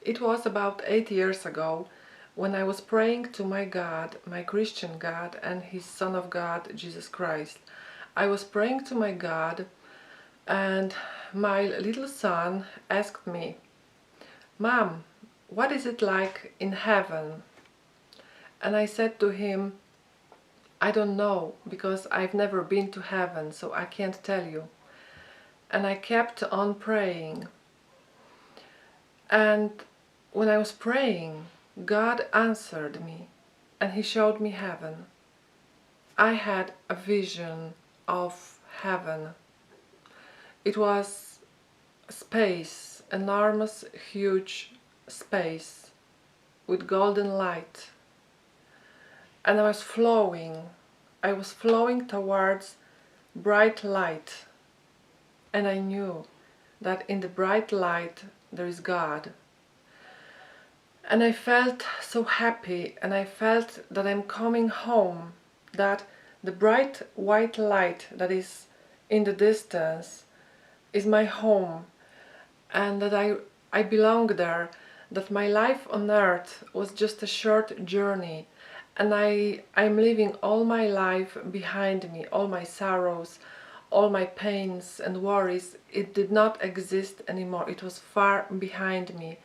It was about 8 years ago when I was praying to my God, my Christian God, and His Son of God, Jesus Christ. I was praying to my God, and my little son asked me, "Mom, what is it like in heaven?" And I said to him, "I don't know, because I've never been to heaven, so I can't tell you." And I kept on praying. And when I was praying, God answered me, and He showed me heaven. I had a vision of heaven. It was space, enormous, huge space with golden light. And I was flowing towards bright light. And I knew that in the bright light there is God. And I felt so happy, and I felt that I'm coming home, that the bright white light that is in the distance is my home, and that I belong there, that my life on earth was just a short journey, and I'm leaving all my life behind me, all my sorrows, all my pains and worries. It did not exist anymore. It was far behind me.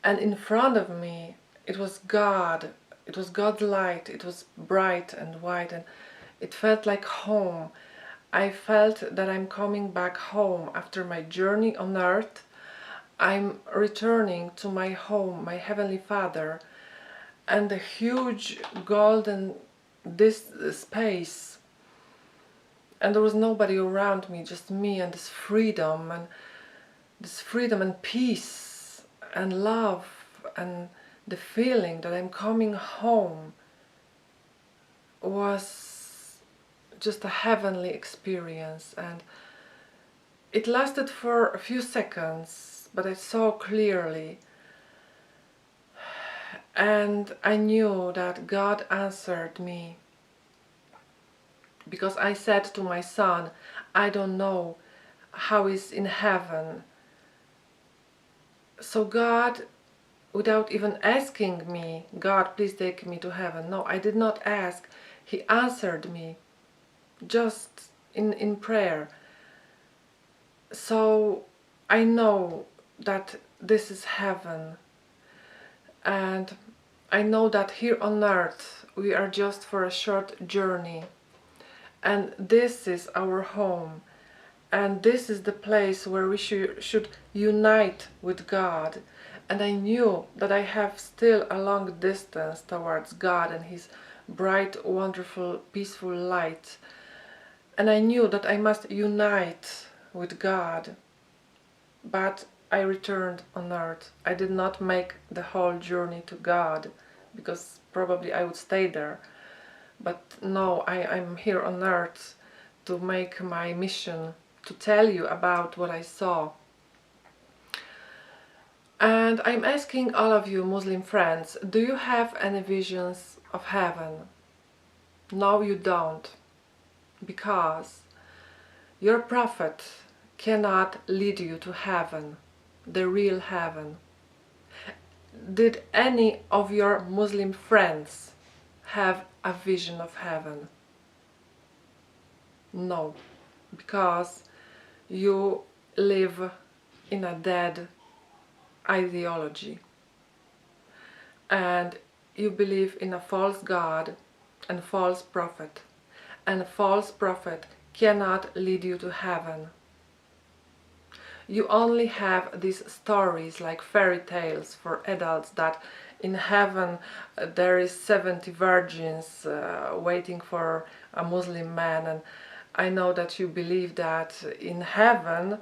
And in front of me, it was God. It was God's light. It was bright and white, and it felt like home. I felt that I'm coming back home after my journey on earth. I'm returning to my home, my Heavenly Father, and the huge golden this space. And there was nobody around me, just me and this freedom and peace and love, and the feeling that I'm coming home was just a heavenly experience. And it lasted for a few seconds, but I saw clearly, and I knew that God answered me, because I said to my son, "I don't know how is in heaven." So God, without even asking me, "God, please take me to heaven." No, I did not ask. He answered me just in prayer. So I know that this is heaven. And I know that here on earth we are just for a short journey. And this is our home. And this is the place where we should unite with God. And I knew that I have still a long distance towards God and His bright, wonderful, peaceful light. And I knew that I must unite with God. But I returned on earth. I did not make the whole journey to God, because probably I would stay there. But no, I'm here on earth to make my mission, to tell you about what I saw. And I'm asking all of you Muslim friends, do you have any visions of heaven? No, you don't, because your prophet cannot lead you to heaven, the real heaven. Did any of your Muslim friends have a vision of heaven? No, because you live in a dead ideology, and you believe in a false God and false prophet, and a false prophet cannot lead you to heaven. You only have these stories like fairy tales for adults, that in heaven there is 70 virgins waiting for a Muslim man. And I know that you believe that in heaven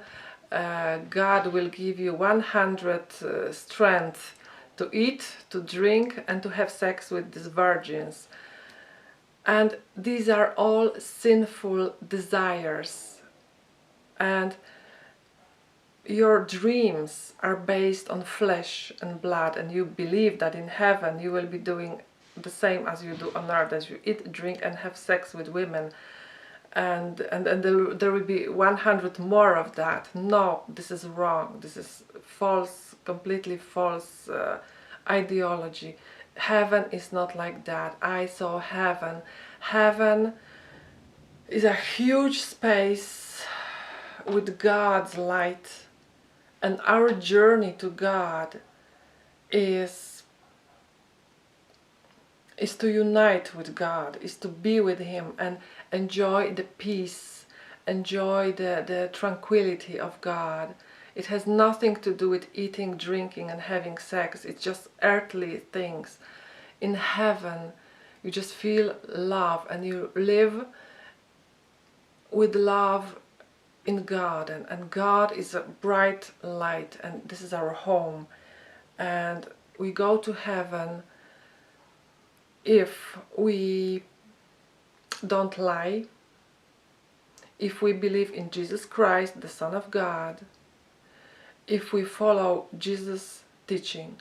God will give you 100 strength to eat, to drink, and to have sex with these virgins. And these are all sinful desires. And your dreams are based on flesh and blood, and you believe that in heaven you will be doing the same as you do on earth, as you eat, drink, and have sex with women, and there will be 100 more of that. No, this is wrong. This is false completely false ideology. Heaven is not like that. I saw heaven. Heaven is a huge space with God's light, and our journey to God is to unite with God, is to be with Him and enjoy the peace, enjoy the tranquility of God. It has nothing to do with eating, drinking and having sex. It's just earthly things. In heaven you just feel love and you live with love in God, and God is a bright light, and this is our home. And we go to heaven if we don't lie, if we believe in Jesus Christ, the Son of God, if we follow Jesus' teaching.